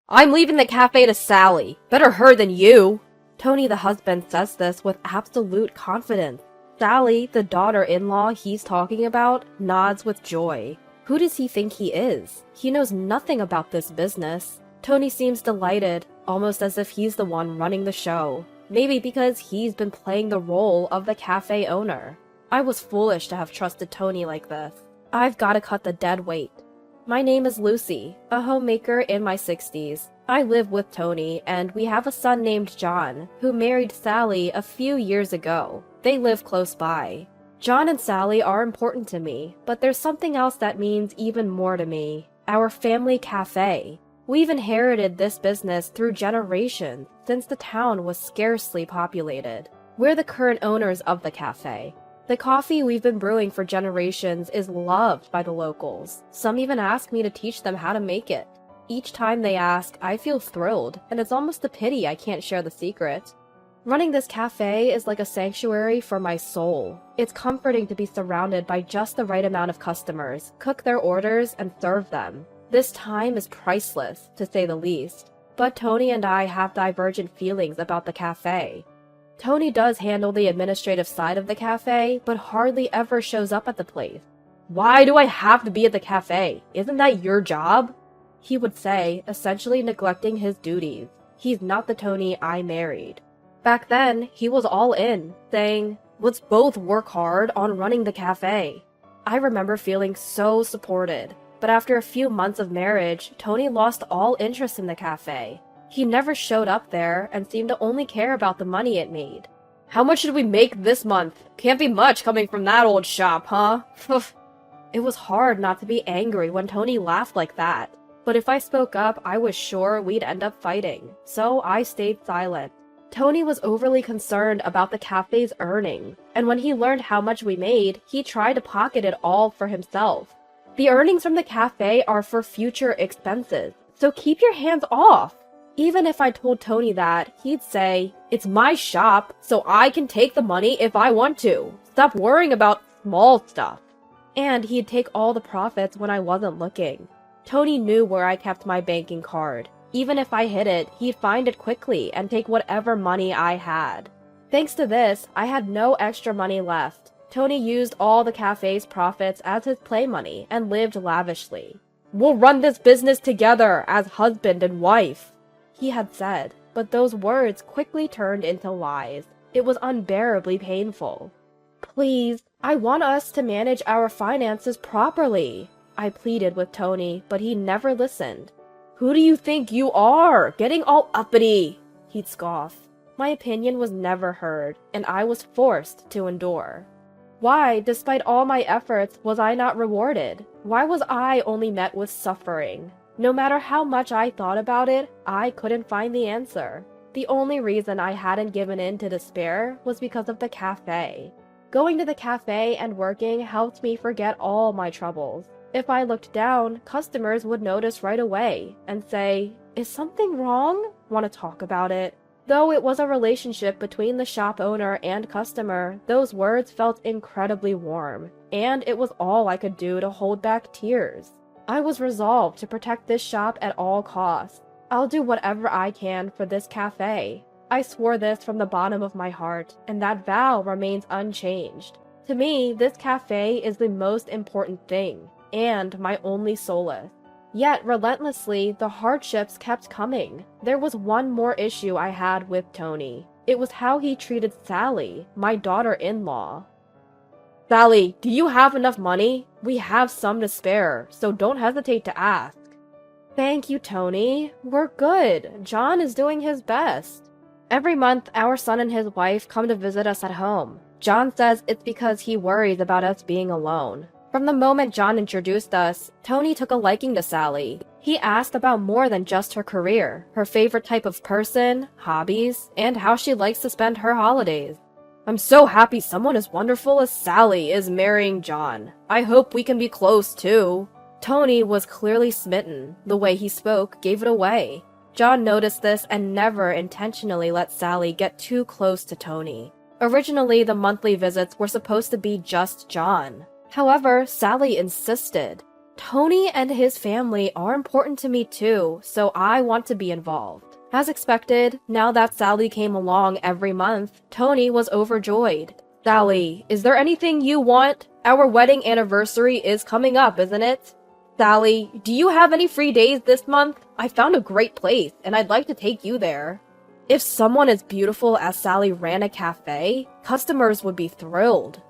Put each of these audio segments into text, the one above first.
I'm leaving the cafe to Sally. Better her than you. Tony, the husband, says this with absolute confidence. Sally, the daughter-in-law he's talking about, nods with joy. Who does he think he is? He knows nothing about this business. Tony seems delighted, almost as if he's the one running the show. Maybe because he's been playing the role of the cafe owner. I was foolish to have trusted Tony like this. I've got to cut the dead weight. My name is Lucy, a homemaker in my 60s. I live with Tony, and we have a son named John, who married Sally a few years ago. They live close by. John and Sally are important to me, but there's something else that means even more to me. Our family cafe. We've inherited this business through generations, since the town was scarcely populated. We're the current owners of the cafe. The coffee we've been brewing for generations is loved by the locals. Some even ask me to teach them how to make it. Each time they ask, I feel thrilled, and it's almost a pity I can't share the secret. Running this cafe is like a sanctuary for my soul. It's comforting to be surrounded by just the right amount of customers, cook their orders, and serve them. This time is priceless, to say the least. But Tony and I have divergent feelings about the cafe. Tony does handle the administrative side of the cafe, but hardly ever shows up at the place. Why do I have to be at the cafe? Isn't that your job? He would say, essentially neglecting his duties. He's not the Tony I married. Back then, he was all in, saying, let's both work hard on running the cafe. I remember feeling so supported, but after a few months of marriage, Tony lost all interest in the cafe. He never showed up there and seemed to only care about the money it made. How much did we make this month? Can't be much coming from that old shop, huh? It was hard not to be angry when Tony laughed like that. But if I spoke up, I was sure we'd end up fighting, so I stayed silent. Tony was overly concerned about the cafe's earnings, and when he learned how much we made, he tried to pocket it all for himself. The earnings from the cafe are for future expenses, so keep your hands off. Even if I told Tony that, he'd say, it's my shop, so I can take the money if I want to. Stop worrying about small stuff. And he'd take all the profits when I wasn't looking. Tony knew where I kept my banking card. Even if I hid it, he'd find it quickly and take whatever money I had. Thanks to this, I had no extra money left. Tony used all the cafe's profits as his play money and lived lavishly. We'll run this business together as husband and wife, he had said, but those words quickly turned into lies. It was unbearably painful. Please, I want us to manage our finances properly, I pleaded with Tony, but he never listened. Who do you think you are, getting all uppity? He'd scoff. My opinion was never heard, and I was forced to endure. Why, despite all my efforts, was I not rewarded? Why was I only met with suffering? No matter how much I thought about it, I couldn't find the answer. The only reason I hadn't given in to despair was because of the cafe. Going to the cafe and working helped me forget all my troubles. If I looked down, customers would notice right away and say, is something wrong? Want to talk about it? Though it was a relationship between the shop owner and customer, those words felt incredibly warm, and it was all I could do to hold back tears. I was resolved to protect this shop at all costs. I'll do whatever I can for this cafe. I swore this from the bottom of my heart, and that vow remains unchanged. To me, this cafe is the most important thing, and my only solace. Yet, relentlessly, the hardships kept coming. There was one more issue I had with Tony. It was how he treated Sally, my daughter-in-law. Sally, do you have enough money? We have some to spare, so don't hesitate to ask. Thank you, Tony. We're good. John is doing his best. Every month, our son and his wife come to visit us at home. John says it's because he worries about us being alone. From the moment John introduced us, Tony took a liking to Sally. He asked about more than just her career, her favorite type of person, hobbies, and how she likes to spend her holidays. I'm so happy someone as wonderful as Sally is marrying John. I hope we can be close, too. Tony was clearly smitten. The way he spoke gave it away. John noticed this and never intentionally let Sally get too close to Tony. Originally, the monthly visits were supposed to be just John. However, Sally insisted. Tony and his family are important to me too, so I want to be involved. As expected, now that Sally came along every month, Tony was overjoyed. Sally, is there anything you want? Our wedding anniversary is coming up, isn't it? Sally, do you have any free days this month? I found a great place, and I'd like to take you there. If someone as beautiful as Sally ran a cafe, customers would be thrilled.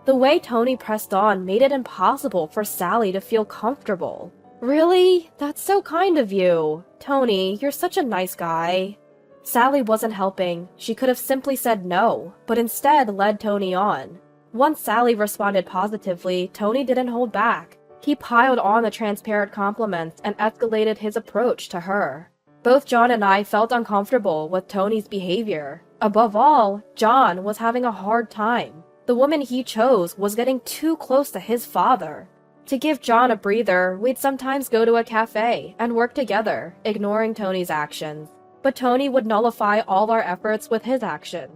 The way Tony pressed on made it impossible for Sally to feel comfortable. Really? That's so kind of you. Tony, you're such a nice guy. Sally wasn't helping. She could have simply said no, but instead led Tony on. Once Sally responded positively, Tony didn't hold back. He piled on the transparent compliments and escalated his approach to her. Both John and I felt uncomfortable with Tony's behavior. Above all, John was having a hard time. The woman he chose was getting too close to his father. To give John a breather, we'd sometimes go to a cafe and work together, ignoring Tony's actions. But Tony would nullify all our efforts with his action.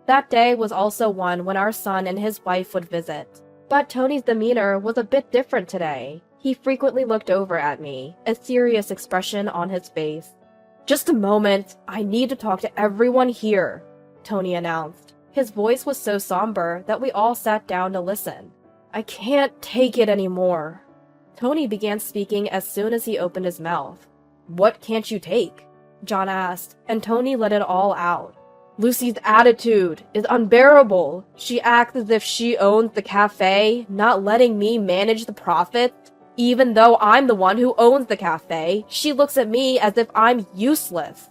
That day was also one when our son and his wife would visit. But Tony's demeanor was a bit different today. He frequently looked over at me, a serious expression on his face. "Just a moment, I need to talk to everyone here," Tony announced. His voice was so somber that we all sat down to listen. "I can't take it anymore." Tony began speaking as soon as he opened his mouth. "What can't you take?" John asked, and Tony let it all out. "Lucy's attitude is unbearable. She acts as if she owns the cafe, not letting me manage the profits. Even though I'm the one who owns the cafe, she looks at me as if I'm useless.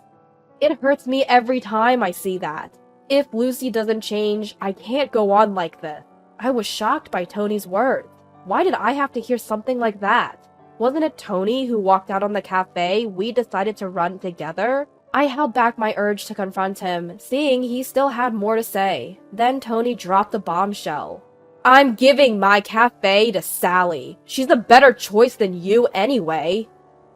It hurts me every time I see that. If Lucy doesn't change, I can't go on like this." I was shocked by Tony's words. Why did I have to hear something like that? Wasn't it Tony who walked out on the cafe we decided to run together? I held back my urge to confront him, seeing he still had more to say. Then Tony dropped the bombshell. "I'm giving my cafe to Sally. She's a better choice than you anyway."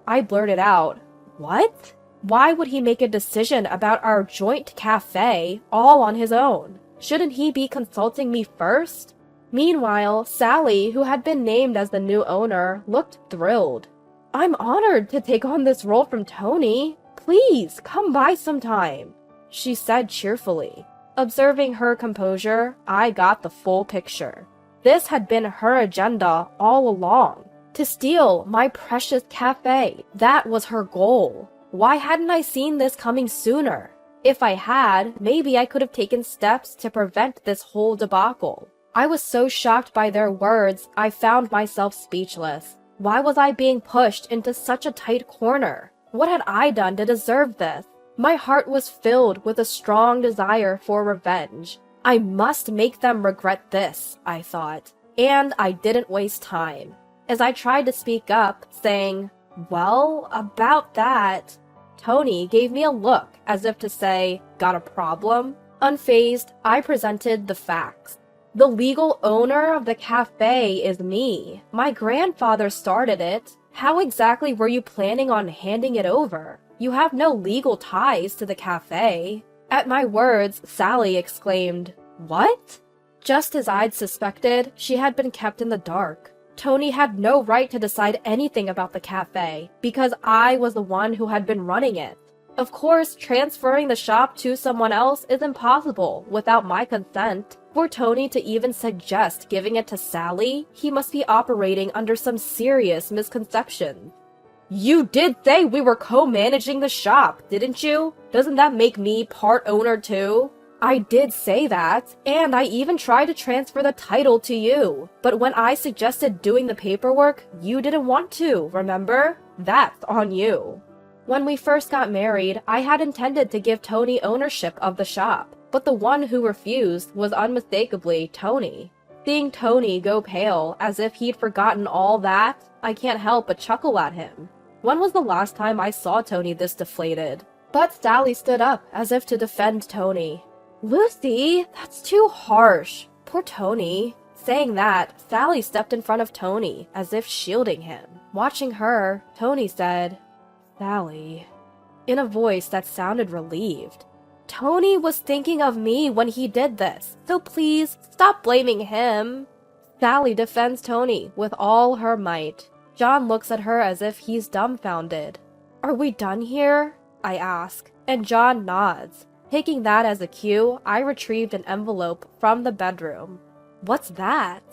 I blurted out, "What? Why would he make a decision about our joint cafe all on his own? Shouldn't he be consulting me first?" Meanwhile, Sally, who had been named as the new owner, looked thrilled. "I'm honored to take on this role from Tony. Please, come by sometime," she said cheerfully. Observing her composure, I got the full picture. This had been her agenda all along. To steal my precious cafe. That was her goal. Why hadn't I seen this coming sooner? If I had, maybe I could have taken steps to prevent this whole debacle. I was so shocked by their words, I found myself speechless. Why was I being pushed into such a tight corner? What had I done to deserve this? My heart was filled with a strong desire for revenge. I must make them regret this, I thought. And I didn't waste time. As I tried to speak up, saying, "Well, about that," Tony gave me a look as if to say, "Got a problem?" Unfazed, I presented the facts. The legal owner of the cafe is me. My grandfather started it. How exactly were you planning on handing it over? You have no legal ties to the cafe. At my words, Sally exclaimed, "What?" Just as I'd suspected, she had been kept in the dark. Tony had no right to decide anything about the cafe, because I was the one who had been running it. Of course, transferring the shop to someone else is impossible without my consent. For Tony to even suggest giving it to Sally, he must be operating under some serious misconception. "You did say we were co-managing the shop, didn't you? Doesn't that make me part owner too?" "I did say that, and I even tried to transfer the title to you. But when I suggested doing the paperwork, you didn't want to, remember? That's on you." When we first got married, I had intended to give Tony ownership of the shop, but the one who refused was unmistakably Tony. Seeing Tony go pale, as if he'd forgotten all that, I can't help but chuckle at him. When was the last time I saw Tony this deflated? But Sally stood up, as if to defend Tony. "Lucy, that's too harsh. Poor Tony." Saying that, Sally stepped in front of Tony, as if shielding him. Watching her, Tony said, "Sally," in a voice that sounded relieved. Tony was thinking of me when he did this, so please stop blaming him. Sally defends Tony with all her might. John looks at her as if he's dumbfounded. "Are we done here?" I ask, and John nods. Taking that as a cue, I retrieved an envelope from the bedroom. "What's that?"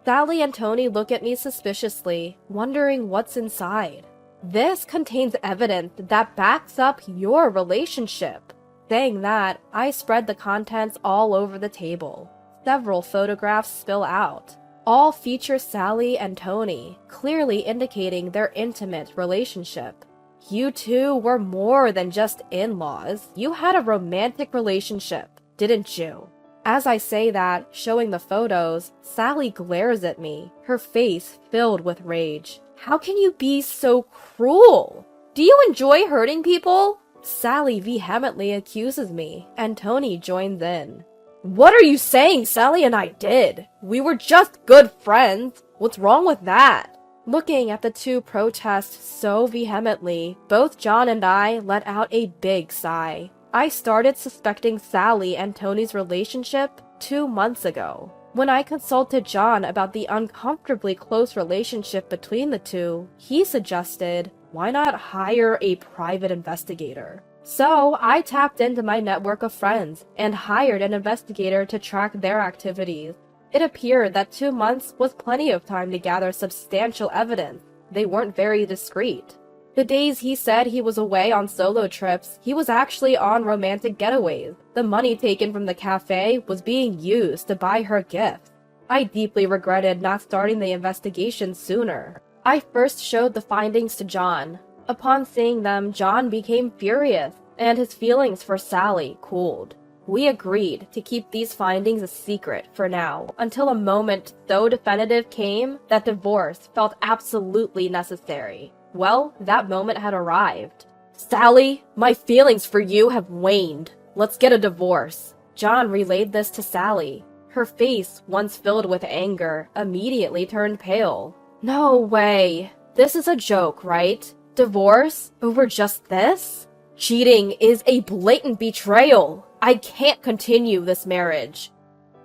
Sally and Tony look at me suspiciously, wondering what's inside. "This contains evidence that backs up your relationship." Saying that, I spread the contents all over the table. Several photographs spill out. All feature Sally and Tony, clearly indicating their intimate relationship. You two were more than just in-laws. You had a romantic relationship, didn't you? As I say that, showing the photos, Sally glares at me, her face filled with rage. "How can you be so cruel? Do you enjoy hurting people?" Sally vehemently accuses me, and Tony joins in. "What are you saying Sally and I did? We were just good friends. What's wrong with that?" Looking at the two protest so vehemently, both John and I let out a big sigh. I started suspecting Sally and Tony's relationship 2 months ago. When I consulted John about the uncomfortably close relationship between the two, he suggested, why not hire a private investigator? So I tapped into my network of friends and hired an investigator to track their activities. It appeared that 2 months was plenty of time to gather substantial evidence. They weren't very discreet. The days he said he was away on solo trips, he was actually on romantic getaways. The money taken from the cafe was being used to buy her gifts. I deeply regretted not starting the investigation sooner. I first showed the findings to John. Upon seeing them, John became furious, and his feelings for Sally cooled. We agreed to keep these findings a secret for now, until a moment so definitive came that divorce felt absolutely necessary. Well, that moment had arrived. "Sally, my feelings for you have waned. Let's get a divorce." John relayed this to Sally. Her face, once filled with anger, immediately turned pale. "No way. This is a joke, right? Divorce? Over just this? Cheating is a blatant betrayal. I can't continue this marriage."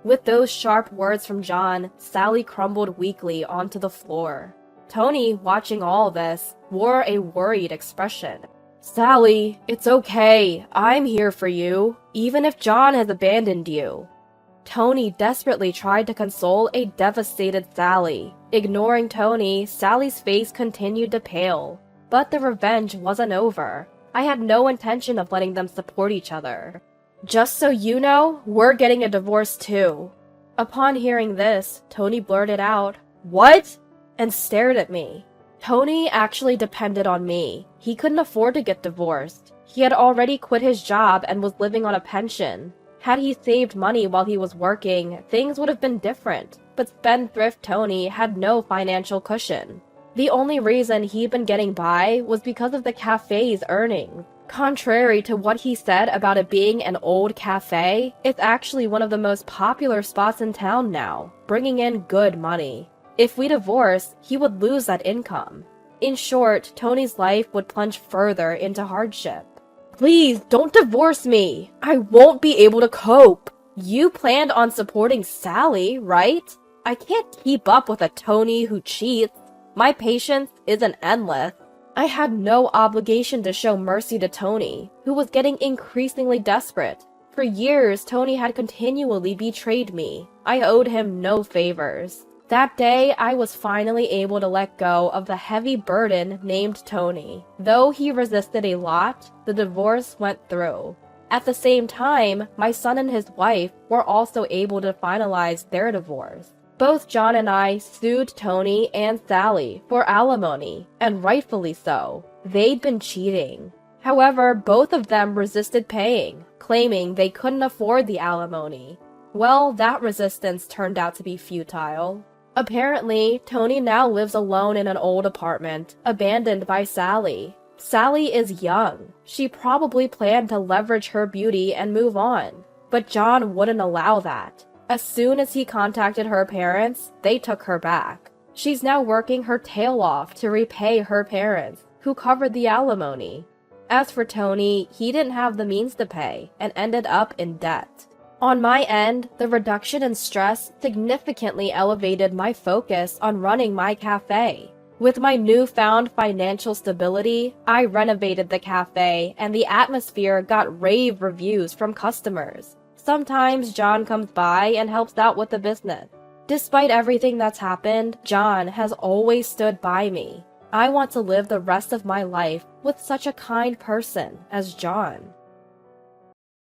With those sharp words from John, Sally crumbled weakly onto the floor. Tony, watching all this, wore a worried expression. "Sally, it's okay. I'm here for you, even if John has abandoned you." Tony desperately tried to console a devastated Sally. Ignoring Tony, Sally's face continued to pale. But the revenge wasn't over. I had no intention of letting them support each other. "Just so you know, we're getting a divorce too." Upon hearing this, Tony blurted out, "What?" and stared at me. Tony actually depended on me. He couldn't afford to get divorced. He had already quit his job and was living on a pension. Had he saved money while he was working, things would have been different, but spendthrift Tony had no financial cushion. The only reason he'd been getting by was because of the cafe's earnings. Contrary to what he said about it being an old cafe, it's actually one of the most popular spots in town now, bringing in good money. If we divorced, he would lose that income. In short, Tony's life would plunge further into hardship. "Please, don't divorce me! I won't be able to cope! You planned on supporting Sally, right? I can't keep up with a Tony who cheats. My patience isn't endless." I had no obligation to show mercy to Tony, who was getting increasingly desperate. For years, Tony had continually betrayed me. I owed him no favors. That day, I was finally able to let go of the heavy burden named Tony. Though he resisted a lot, the divorce went through. At the same time, my son and his wife were also able to finalize their divorce. Both John and I sued Tony and Sally for alimony, and rightfully so. They'd been cheating. However, both of them resisted paying, claiming they couldn't afford the alimony. Well, that resistance turned out to be futile. Apparently, Tony now lives alone in an old apartment, abandoned by Sally. Sally is young. She probably planned to leverage her beauty and move on. But John wouldn't allow that. As soon as he contacted her parents, they took her back. She's now working her tail off to repay her parents, who covered the alimony. As for Tony, he didn't have the means to pay, and ended up in debt. On my end, the reduction in stress significantly elevated my focus on running my cafe. With my newfound financial stability, I renovated the cafe, and the atmosphere got rave reviews from customers. Sometimes John comes by and helps out with the business. Despite everything that's happened, John has always stood by me. I want to live the rest of my life with such a kind person as John.